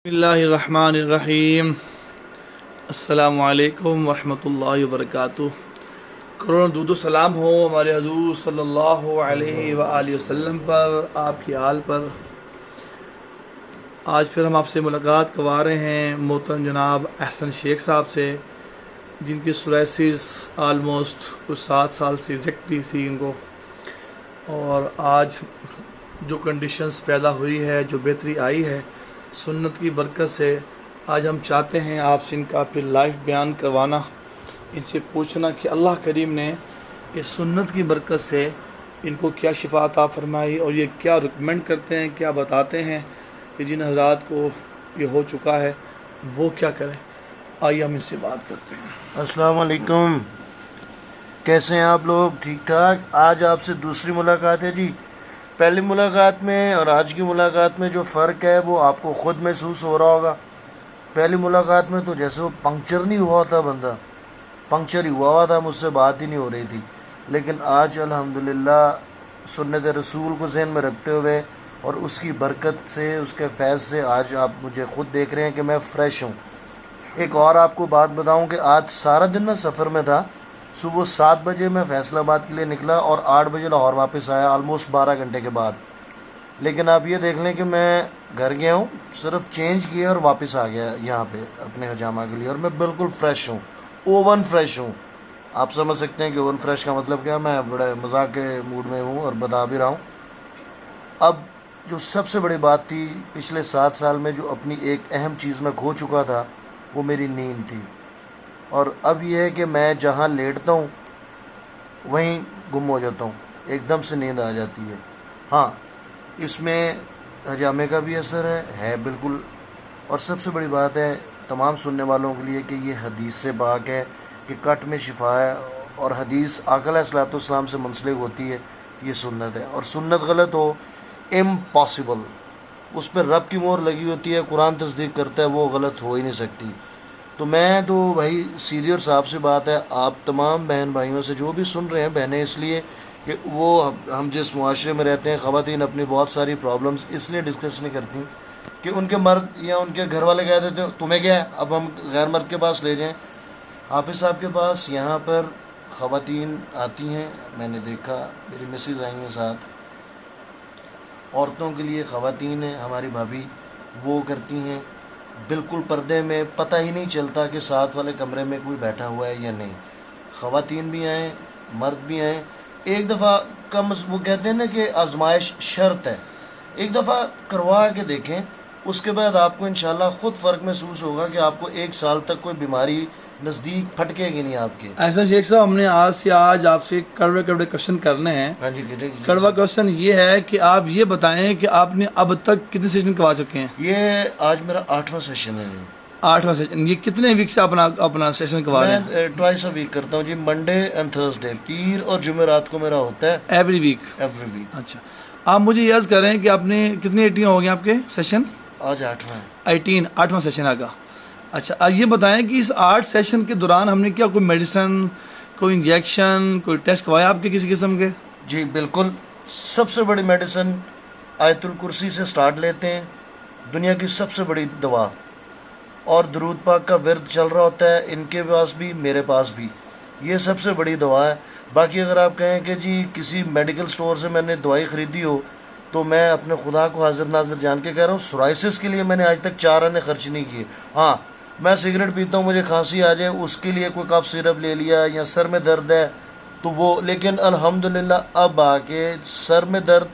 بسم اللہ الرحمن الرحیم السلام علیکم ورحمۃ اللہ وبرکاتہ۔ کروڑوں درود و سلام ہو ہمارے حضور صلی اللہ علیہ وآلہ وسلم پر، آپ کی آل پر۔ آج پھر ہم آپ سے ملاقات کروا رہے ہیں محترم جناب احسن شیخ صاحب سے، جن کی سورائسس آلموسٹ کچھ 7 سال سے ایگزیکٹلی تھی ان کو، اور آج جو کنڈیشنز پیدا ہوئی ہے، جو بہتری آئی ہے سنت کی برکت سے، آج ہم چاہتے ہیں آپ سے ان کا پھر لائف بیان کروانا، ان سے پوچھنا کہ اللہ کریم نے اس سنت کی برکت سے ان کو کیا شفا عطا فرمائی، اور یہ کیا ریکمینڈ کرتے ہیں، کیا بتاتے ہیں کہ جن حضرات کو یہ ہو چکا ہے وہ کیا کریں۔ آئیے ہم اس سے بات کرتے ہیں۔ السلام علیکم، کیسے ہیں آپ لوگ؟ ٹھیک ٹھاک۔ آج آپ سے دوسری ملاقات ہے جی۔ پہلی ملاقات میں اور آج کی ملاقات میں جو فرق ہے وہ آپ کو خود محسوس ہو رہا ہوگا۔ پہلی ملاقات میں تو جیسے وہ پنکچر نہیں ہوا تھا، بندہ پنکچر ہی ہوا تھا، مجھ سے بات ہی نہیں ہو رہی تھی، لیکن آج الحمدللہ سنت رسول کو ذہن میں رکھتے ہوئے اور اس کی برکت سے، اس کے فیض سے آج آپ مجھے خود دیکھ رہے ہیں کہ میں فریش ہوں۔ ایک اور آپ کو بات بتاؤں کہ آج سارا دن میں سفر میں تھا۔ صبح 7 بجے میں فیصل آباد کے لیے نکلا اور 8 بجے لاہور واپس آیا، آلموسٹ 12 گھنٹے کے بعد۔ لیکن آپ یہ دیکھ لیں کہ میں گھر گیا ہوں، صرف چینج کیا اور واپس آ گیا یہاں پہ اپنے حجامہ کے لیے، اور میں بالکل فریش ہوں، اوون فریش ہوں۔ آپ سمجھ سکتے ہیں کہ اوون فریش کا مطلب کیا، میں بڑے مذاق کے موڈ میں ہوں اور بتا بھی رہا ہوں۔ اب جو سب سے بڑی بات تھی پچھلے 7 سال میں، جو اپنی ایک اہم چیز میں کھو چکا تھا، وہ میری نیند تھی۔ اور اب یہ ہے کہ میں جہاں لیٹتا ہوں وہیں گم ہو جاتا ہوں، ایک دم سے نیند آ جاتی ہے۔ ہاں، اس میں حجامے کا بھی اثر ہے بالکل، اور سب سے بڑی بات ہے تمام سننے والوں کے لیے کہ یہ حدیث سے پاک ہے کہ کٹ میں شفا ہے، اور حدیث آقا علیہ الصلوۃ والسلام سے منسلک ہوتی ہے، یہ سنت ہے، اور سنت غلط ہو امپاسبل، اس پہ رب کی مہر لگی ہوتی ہے، قرآن تصدیق کرتا ہے، وہ غلط ہو ہی نہیں سکتی۔ تو میں تو بھائی سیدھی اور صاف سی بات ہے، آپ تمام بہن بھائیوں سے جو بھی سن رہے ہیں، بہنیں اس لیے کہ وہ ہم جس معاشرے میں رہتے ہیں، خواتین اپنی بہت ساری پرابلمز اس لیے ڈسکس نہیں کرتی کہ ان کے مرد یا ان کے گھر والے کہہ دیتے ہیں تمہیں کیا ہے، اب ہم غیر مرد کے پاس لے جائیں۔ حافظ صاحب کے پاس یہاں پر خواتین آتی ہیں، میں نے دیکھا، میری مسز آئی ہیں ساتھ، عورتوں کے لیے خواتین ہیں، ہماری بھابھی، وہ کرتی ہیں بالکل پردے میں، پتہ ہی نہیں چلتا کہ ساتھ والے کمرے میں کوئی بیٹھا ہوا ہے یا نہیں۔ خواتین بھی آئیں، مرد بھی آئیں، ایک دفعہ وہ کہتے ہیں نا کہ آزمائش شرط ہے، ایک دفعہ کروا کے دیکھیں، اس کے بعد آپ کو انشاءاللہ خود فرق محسوس ہوگا کہ آپ کو 1 سال تک کوئی بیماری نزدیک پھٹکے گی نہیں آپ کے۔ ایسا شیخ صاحب، ہم نے آج آپ سے کڑوے کوشچن کرنے ہیں۔ ہاں جی، کڑوا کوشچن یہ ہے کہ آپ یہ بتائیں کہ آپ نے اب تک کتنے سیشن کروا چکے ہیں؟ یہ آج میرا 8واں سیشن ہے جی۔ 8واں سیشن۔ یہ کتنے ویک سے اپنا سیشن کروا رہے ہیں؟ میں ٹوائس اے ویک کرتا ہوں جی، منڈے اینڈ تھرسڈے، پیر اور جمعرات کو میرا ہوتا ہے ایوری ویک؟ Every week. اچھا، آپ مجھے یاد کریں کہ آپ نے کتنے 18 ہو گئے آپ کے سیشن؟ آج 8واں ہے۔ 8واں سیشن آگا۔ اچھا، اب یہ بتائیں کہ اس 8 سیشن کے دوران ہم نے کیا کوئی میڈیسن، کوئی انجیکشن، کوئی ٹیسٹ کروایا آپ کے کسی قسم کے؟ جی بالکل، سب سے بڑی میڈیسن آیت الکرسی سے سٹارٹ لیتے ہیں، دنیا کی سب سے بڑی دوا، اور درود پاک کا ورد چل رہا ہوتا ہے، ان کے پاس بھی میرے پاس بھی، یہ سب سے بڑی دوا ہے۔ باقی اگر آپ کہیں کہ جی کسی میڈیکل سٹور سے میں نے دوائی خریدی ہو، تو میں اپنے خدا کو حاضر ناظر جان کے کہہ رہا ہوں، سورائسس کے لیے میں نے آج تک 4 آنے خرچ نہیں کیے۔ ہاں، میں سگریٹ پیتا ہوں، مجھے کھانسی آ جائے، اس کے لیے کوئی کف سیرپ لے لیا، یا سر میں درد ہے تو وہ، لیکن الحمدللہ اب آ کے سر میں درد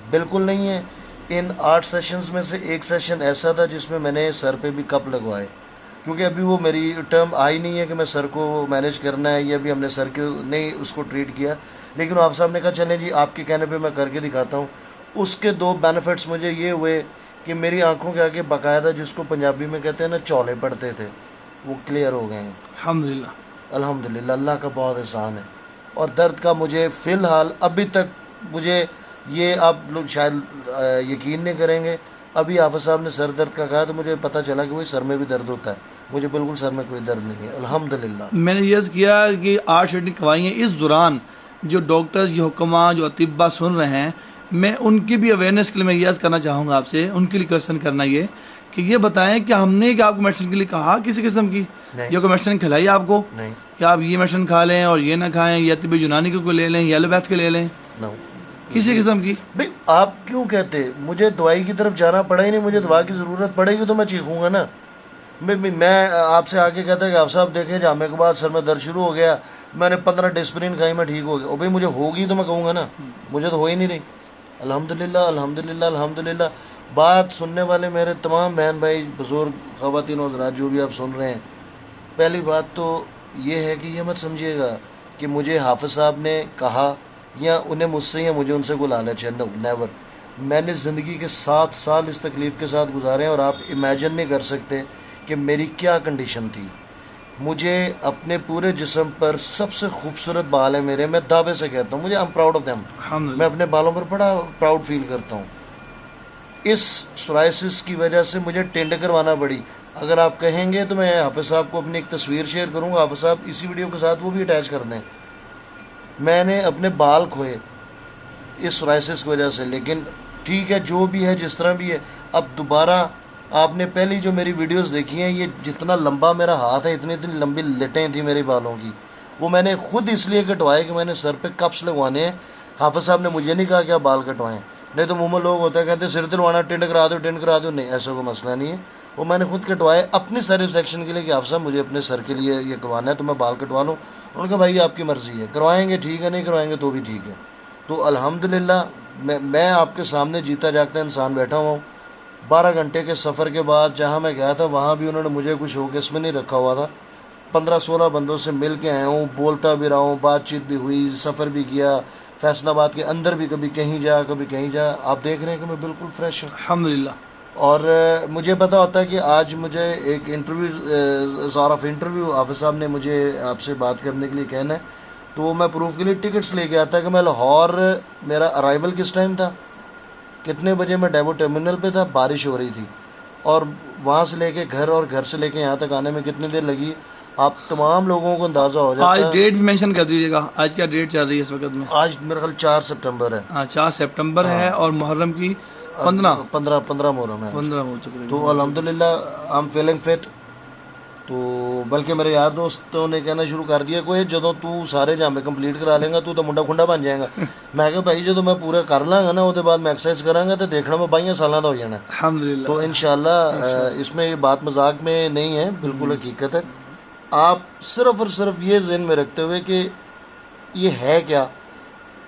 بالکل نہیں ہے۔ ان 8 سیشنز میں سے ایک سیشن ایسا تھا جس میں نے سر پہ بھی کپ لگوائے، کیونکہ ابھی وہ میری ٹرم آئی نہیں ہے کہ میں سر کو مینیج کرنا ہے، یہ ابھی ہم نے سر کے نہیں اس کو ٹریٹ کیا، لیکن آپ صاحب نے کہا چلیں جی آپ کے کہنے پہ میں کر کے دکھاتا ہوں۔ اس کے 2 بینیفٹس مجھے یہ ہوئے کہ میری آنکھوں کے آگے باقاعدہ، جس کو پنجابی میں کہتے ہیں نا چولے پڑتے تھے، وہ کلیئر ہو گئے ہیں الحمدللہ۔ الحمدللہ، اللہ کا بہت احسان ہے۔ اور درد کا مجھے فی الحال ابھی تک، مجھے یہ آپ لوگ شاید یقین نہیں کریں گے، ابھی حافظ صاحب نے سر درد کا کہا تو مجھے پتہ چلا کہ وہی سر میں بھی درد ہوتا ہے، مجھے بالکل سر میں کوئی درد نہیں ہے الحمدللہ۔ میں نے یہ کیا کہ 8 سیشن کروائی ہیں، اس دوران جو ڈاکٹرز، یہ حکماں، جو اطباء سن رہے ہیں، میں ان کی بھی اویئرنیس کے لیے میں یہ کرنا چاہوں گا آپ سے، ان کے لیے کوشچن کرنا یہ کہ یہ بتائیں کہ ہم نے کہ آپ کو میڈیسن کے لیے کہا کسی قسم کی نہیں۔ یا کوئی میڈیسن کھلائی آپ کو نہیں کہ آپ یہ میڈیسن کھا لیں اور یہ نہ کھائیں یا طب یونانی کو لے لیں یا ایلوپیتھ کے لے لیں نو کسی قسم کی؟ بھائی آپ کیوں کہتے مجھے دوائی کی طرف جانا پڑا ہی نہیں، مجھے دوا کی ضرورت پڑے گی تو میں چیخوں گا نا۔ میں آپ سے آ کے کہتا کہ آپ صاحب دیکھیں جامعے کے بعد سر میں درد شروع ہو گیا، میں نے 15 ڈسپرین کھائی میں ٹھیک ہو گیا، اور بھائی مجھے ہوگی تو میں کہوں گا نا، مجھے تو ہو ہی نہیں رہی۔ الحمدللہ الحمدللہ الحمدللہ۔ بات سننے والے میرے تمام بہن بھائی بزرگ خواتین و حضرات جو بھی آپ سن رہے ہیں، پہلی بات تو یہ ہے کہ یہ مت سمجھیے گا کہ مجھے حافظ صاحب نے کہا یا انہیں مجھ سے یا مجھے ان سے کوئی لالچ ہے، نیور۔ میں نے زندگی کے 7 سال اس تکلیف کے ساتھ گزارے ہیں اور آپ امیجن نہیں کر سکتے کہ میری کیا کنڈیشن تھی۔ مجھے اپنے پورے جسم پر سب سے خوبصورت بال ہیں میرے، میں دعوے سے کہتا ہوں، مجھے I'm proud of them، میں اپنے بالوں پر بڑا پراؤڈ فیل کرتا ہوں۔ اس سورائسس کی وجہ سے مجھے ٹینڈ کروانا پڑی۔ اگر آپ کہیں گے تو میں حافظ صاحب کو اپنی ایک تصویر شیئر کروں گا، حافظ صاحب اسی ویڈیو کے ساتھ وہ بھی اٹیچ کر دیں۔ میں نے اپنے بال کھوئے اس سورائسس کی وجہ سے، لیکن ٹھیک ہے جو بھی ہے جس طرح بھی ہے۔ اب دوبارہ آپ نے پہلی جو میری ویڈیوز دیکھی ہیں، یہ جتنا لمبا میرا ہاتھ ہے اتنی اتنی لمبی لٹیں تھیں میرے بالوں کی، وہ میں نے خود اس لیے کٹوائے کہ میں نے سر پہ کپس لگوانے ہیں۔ حافظ صاحب نے مجھے نہیں کہا کہ آپ بال کٹوائیں، نہیں تو منہ میں لوگ ہوتا ہے کہتے ہیں سر دلوانا ٹینڈ کرا دو ٹینڈ کرا دو، نہیں ایسا کوئی مسئلہ نہیں ہے۔ وہ میں نے خود کٹوائے اپنی سیٹسفیکشن کے لیے کہ حافظ صاحب مجھے اپنے سر کے لیے یہ کروانا ہے تو میں بال کٹوا لوں۔ ان کا بھائی آپ کی مرضی ہے، کروائیں گے ٹھیک ہے، نہیں کروائیں گے تو بھی ٹھیک ہے۔ تو الحمدللہ میں آپ کے سامنے جیتا جاگتا انسان بیٹھا ہوا ہوں۔ 12 گھنٹے کے سفر کے بعد جہاں میں گیا تھا وہاں بھی انہوں نے مجھے کچھ شوکیس میں نہیں رکھا ہوا تھا، 15-16 بندوں سے مل کے آیا ہوں، بولتا بھی رہا ہوں، بات چیت بھی ہوئی، سفر بھی کیا، فیصل آباد کے اندر بھی کبھی کہیں جا کبھی کہیں جا۔ آپ دیکھ رہے ہیں کہ میں بالکل فریش ہوں، الحمدللہ۔ اور مجھے پتا ہوتا ہے کہ آج مجھے ایک انٹرویو حافظ صاحب نے مجھے آپ سے بات کرنے کے لیے کہنا ہے، تو میں پروف کے لیے ٹکٹس لے کے آتا کہ میں لاہور، میرا ارائیول کس ٹائم تھا، کتنے بجے میں ڈیپو ٹرمینل پہ تھا، بارش ہو رہی تھی، اور وہاں سے لے کے گھر اور گھر سے لے کے یہاں تک آنے میں کتنی دیر لگی، آپ تمام لوگوں کو اندازہ ہو جاتا آج ہے۔ ڈیٹ بھی مینشن کر دیجیے گا، آج کیا ڈیٹ چل رہی ہے اس وقت میں؟ آج میرا خیال 4 سپٹمبر ہے، 4 سپٹمبر ہے اور محرم کی 15 محرم ہے۔ 15 ہو چکے ہیں۔ تو الحمدللہ آئی ایم فیلنگ فٹ۔ تو بلکہ میرے یار دوستوں نے کہنا شروع کر دیا کوئی جدوں تو سارے جامے کمپلیٹ کرا لیں گا تو منڈا کھنڈا بن جائے گا۔ میں کہا بھائی جدوں میں پورا کر لاں گا نا وہ بعد میں ایکسرسائز کراں گا تو دیکھنا میں 22 سالاں دا ہو جانا۔ الحمدللہ۔ تو انشاءاللہ اس میں یہ بات مذاق میں نہیں ہے، بالکل حقیقت ہے۔ آپ صرف اور صرف یہ ذہن میں رکھتے ہوئے کہ یہ ہے کیا،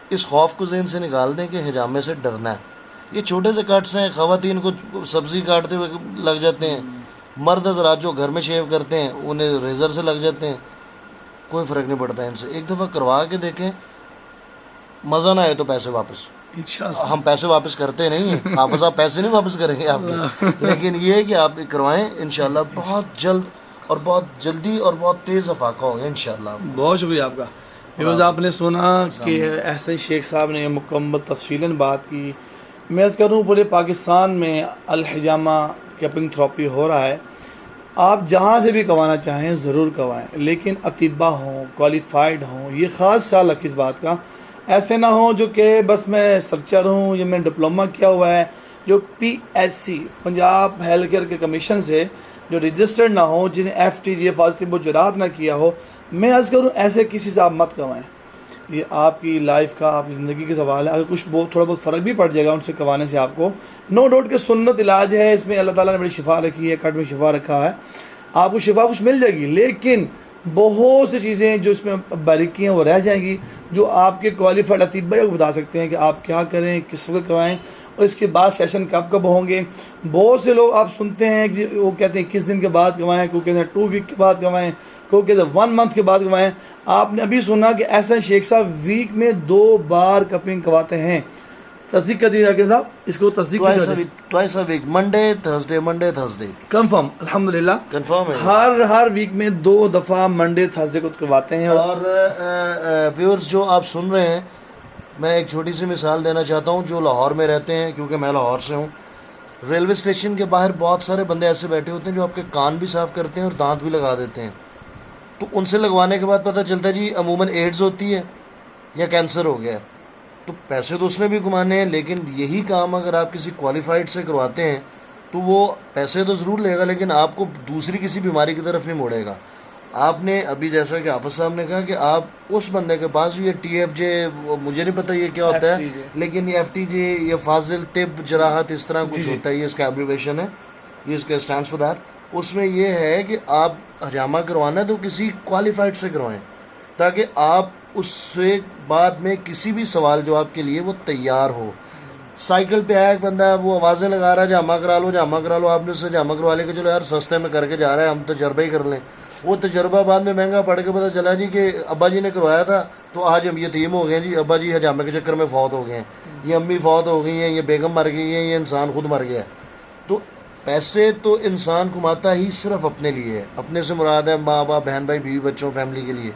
اس خوف کو ذہن سے نکال دیں کہ حجامے سے ڈرنا ہے۔ یہ چھوٹے سے کٹس ہیں، خواتین کو سبزی کاٹتے ہوئے لگ جاتے ہیں، مرد حضرات جو گھر میں شیو کرتے ہیں انہیں ریزر سے لگ جاتے ہیں، کوئی فرق نہیں پڑتا ان سے۔ ایک دفعہ کروا کے دیکھیں، مزہ نہ آئے تو پیسے واپس۔ انشاءاللہ ہم پیسے واپس کرتے نہیں ہیں، حافظ آپ پیسے نہیں واپس کریں گے آپ کے، لیکن یہ ہے کہ آپ کروائیں، انشاءاللہ بہت جلد اور بہت جلدی اور بہت تیز افاقہ ہوگا انشاءاللہ۔ بہت شکریہ آپ کا۔ بیکاز آپ نے سنا کہ احسن شیخ صاحب نے مکمل تفصیلاً بات کی۔ میں عرض کروں پورے پاکستان میں الحجامہ کیپنگ تھراپی ہو رہا ہے، آپ جہاں سے بھی کروانا چاہیں ضرور کروائیں، لیکن اطباء ہوں، کوالیفائڈ ہوں، یہ خاص خیال رکھیں اس بات کا، ایسے نہ ہوں جو کہ بس میں سرچر ہوں یا میں ڈپلومہ کیا ہوا ہے، جو PHC پنجاب ہیلتھ کیئر کے کمیشن سے جو رجسٹرڈ نہ ہو، جنہیں FTG حفاظتی بجرات نہ کیا ہو، میں عرض کروں ایسے کسی سے آپ مت کروائیں۔ یہ آپ کی لائف کا، آپ کی زندگی کا سوال ہے۔ اگر کچھ تھوڑا بہت فرق بھی پڑ جائے گا ان سے کروانے سے، آپ کو نو ڈاؤٹ کہ سنت علاج ہے، اس میں اللہ تعالیٰ نے بڑی شفا رکھی ہے، کٹ میں شفا رکھا ہے، آپ کو شفا کچھ مل جائے گی، لیکن بہت سی چیزیں جو اس میں باریکیاں وہ رہ جائیں گی، جو آپ کے کوالیفائڈ اطباء کو بتا سکتے ہیں کہ آپ کیا کریں، کس وقت کروائیں، اور اس کے بعد سیشن کب ہوں گے۔ بہت سے لوگ آپ سنتے ہیں کہ وہ کہتے ہیں 21 دن کے بعد کروائیں، کوئی کہتے ہیں 2 ویک کے بعد کروائیں، کوئی کہتے ہیں 1 منتھ کے بعد کروائیں۔ آپ نے ابھی سنا کہ ایسا شیخ صاحب ویک میں 2 بار کپنگ کرواتے ہیں۔ تصدیق کر دیجیے حکیم صاحب، اس کو تصدیق ٹوائس اے ویک، منڈے تھرسڈے کنفرم الحمدللہ کنفرم ہے۔ ہر ویک میں 2 دفعہ منڈے تھرسڈے کو کرواتے ہیں۔ اور ویورز جو آپ سن رہے ہیں، میں ایک چھوٹی سی مثال دینا چاہتا ہوں، جو لاہور میں رہتے ہیں، کیونکہ میں لاہور سے ہوں، ریلوے اسٹیشن کے باہر بہت سارے بندے ایسے بیٹھے ہوتے ہیں جو آپ کے کان بھی صاف کرتے ہیں اور دانت بھی لگا دیتے ہیں۔ تو ان سے لگوانے کے بعد پتہ چلتا ہے جی عموماً ایڈز ہوتی ہے یا کینسر ہو گیا ہے۔ تو پیسے تو اس نے بھی کمانے ہیں، لیکن یہی کام اگر آپ کسی کوالیفائڈ سے کرواتے ہیں تو وہ پیسے تو ضرور لے گا لیکن آپ کو دوسری کسی بیماری کی طرف نہیں موڑے گا. آپ نے ابھی جیسا کہ حافظ صاحب نے کہا کہ آپ اس بندے کے پاس یہ ٹی ایف جے مجھے نہیں پتہ یہ کیا ہوتا ہے لیکن یہ ایف ٹی جے یا فاضل طب جراحت اس طرح کچھ ہوتا ہے, یہ اس کا ایبریویشن ہے, یہ اس کا اسٹینڈس فار دیٹ. اس میں یہ ہے کہ آپ حجامہ کروانا ہے تو کسی کوالیفائڈ سے کروائیں تاکہ آپ اس سے بعد میں کسی بھی سوال جواب کے لیے وہ تیار ہو. سائیکل پہ آیا ایک بندہ, وہ آوازیں لگا رہا ہے حجامہ کرا لو حجامہ کرا لو, آپ نے اس سے حجامہ کروا لے کہ چلو یار سستے میں کر کے جا رہا ہے ہم تجربہ ہی کر لیں. وہ تجربہ بعد میں مہنگا پڑ کے پتہ چلا جی کہ ابا جی نے کروایا تھا تو آج ہم یتیم ہو گئے ہیں جی, ابا جی حجامے کے چکر میں فوت ہو گئے ہیں, یہ امی فوت ہو گئی ہیں, یہ بیگم مر گئی ہیں, یہ انسان خود مر گیا ہے. تو پیسے تو انسان کماتا ہی صرف اپنے لیے ہے, اپنے سے مراد ہے ماں باپ بہن بھائی بیوی بچوں فیملی کے لیے.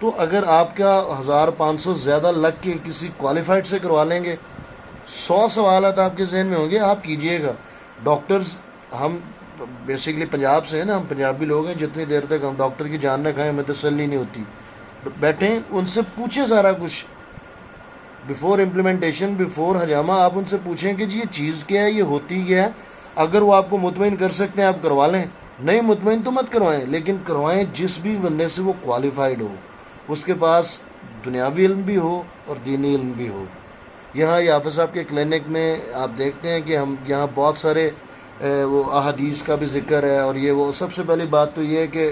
تو اگر آپ کا 1500 زیادہ لگ کے کسی کوالیفائڈ سے کروا لیں گے, 100 سوالات آپ کے ذہن میں ہوں گے, آپ کیجئے گا. ڈاکٹرز ہم بیسیکلی پنجاب سے ہیں نا, ہم پنجابی لوگ ہیں, جتنی دیر تک ہم ڈاکٹر کی جان نہ کھائیں ہمیں تسلی نہیں ہوتی. بیٹھیں ان سے پوچھیں سارا کچھ بیفور امپلیمنٹیشن, بیفور حجامہ آپ ان سے پوچھیں کہ جی یہ چیز کیا ہے, یہ ہوتی کیا ہے. اگر وہ آپ کو مطمئن کر سکتے ہیں آپ کروا لیں, نہیں مطمئن تو مت کروائیں, لیکن کروائیں جس بھی بندے سے وہ کوالیفائڈ ہو, اس کے پاس دنیاوی علم بھی ہو اور دینی علم بھی ہو. یہاں یہ حافظ صاحب کے کلینک میں آپ دیکھتے ہیں کہ ہم یہاں بہت سارے وہ احادیث کا بھی ذکر ہے, اور یہ وہ سب سے پہلی بات تو یہ ہے کہ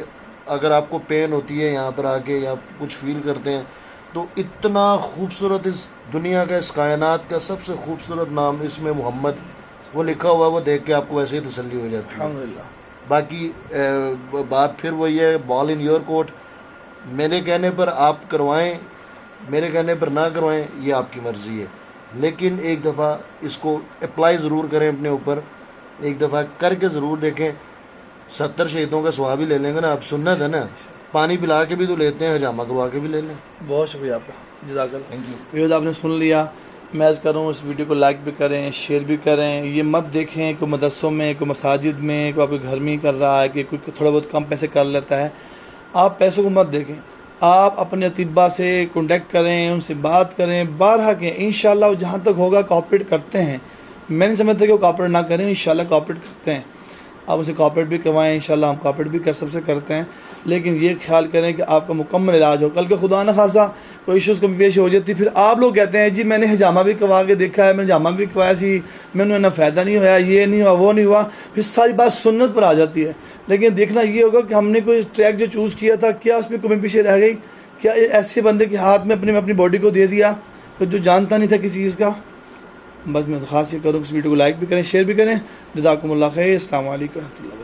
اگر آپ کو پین ہوتی ہے یہاں پر آ کے یا کچھ فیل کرتے ہیں تو اتنا خوبصورت اس دنیا کا, اس کائنات کا سب سے خوبصورت نام اس میں محمد وہ لکھا ہوا ہے, وہ دیکھ کے آپ کو ویسے ہی تسلی ہو جاتی ہے. الحمدللہ. باقی بات پھر وہی ہے, بال ان یور کورٹ. میرے کہنے پر آپ کروائیں, میرے کہنے پر نہ کروائیں, یہ آپ کی مرضی ہے, لیکن ایک دفعہ اس کو اپلائی ضرور کریں اپنے اوپر, ایک دفعہ کر کے ضرور دیکھیں. 70 شہیدوں کا ثواب ہی لے لیں گے نا, آپ سنت ہے نا, پانی پلا کے بھی تو لیتے ہیں, حجامہ کروا کے بھی لے لیں. بہت شکریہ آپ کا, جزاک اللہ. Thank you. ویڈیو آپ نے سن لیا, میں عرض کروں اس ویڈیو کو لائک بھی کریں, شیئر بھی کریں. یہ مت دیکھیں کوئی مدرسوں میں, کوئی مساجد میں, کوئی آپ کے گھر میں ہی کر رہا ہے کہ کوئی تھوڑا بہت کم پیسے کر لیتا ہے. آپ پیسوں کو مت دیکھیں, آپ اپنے اطباء سے کانٹیکٹ کریں, ان سے بات کریں, بارہا کہ انشاءاللہ وہ جہاں تک ہوگا کوآپریٹ کرتے ہیں. میں نہیں سمجھتا کہ وہ کوآپریٹ نہ کریں, انشاءاللہ کوآپریٹ کرتے ہیں. آپ اسے کوآپریٹ بھی کروائیں, انشاءاللہ ہم کوآپریٹ بھی کر سب سے کرتے ہیں, لیکن یہ خیال کریں کہ آپ کا مکمل علاج ہو. کل کے خدا نہ خاصا کوئی ایشوز کمی پیش ہو جاتی, پھر آپ لوگ کہتے ہیں جی میں نے حجامہ بھی کروا کے دیکھا ہے, میں نے حجامہ بھی کروایا سی, میں نے فائدہ نہیں ہوا, یہ نہیں ہوا, وہ نہیں ہوا. پھر ساری بات سنت پر آ جاتی ہے. لیکن دیکھنا یہ ہوگا کہ ہم نے کوئی ٹریک جو چوز کیا تھا, کیا اس میں کمی پیچھے رہ گئی, کیا ایسے بندے کے ہاتھ میں اپنی باڈی کو دے دیا تو جو جانتا نہیں تھا کسی چیز کا. بس میں خاص یہ کروں کہ اس ویڈیو کو لائک بھی کریں, شیئر بھی کریں. جزاکم اللہ خیر. السلام علیکم و رحمۃ اللہ.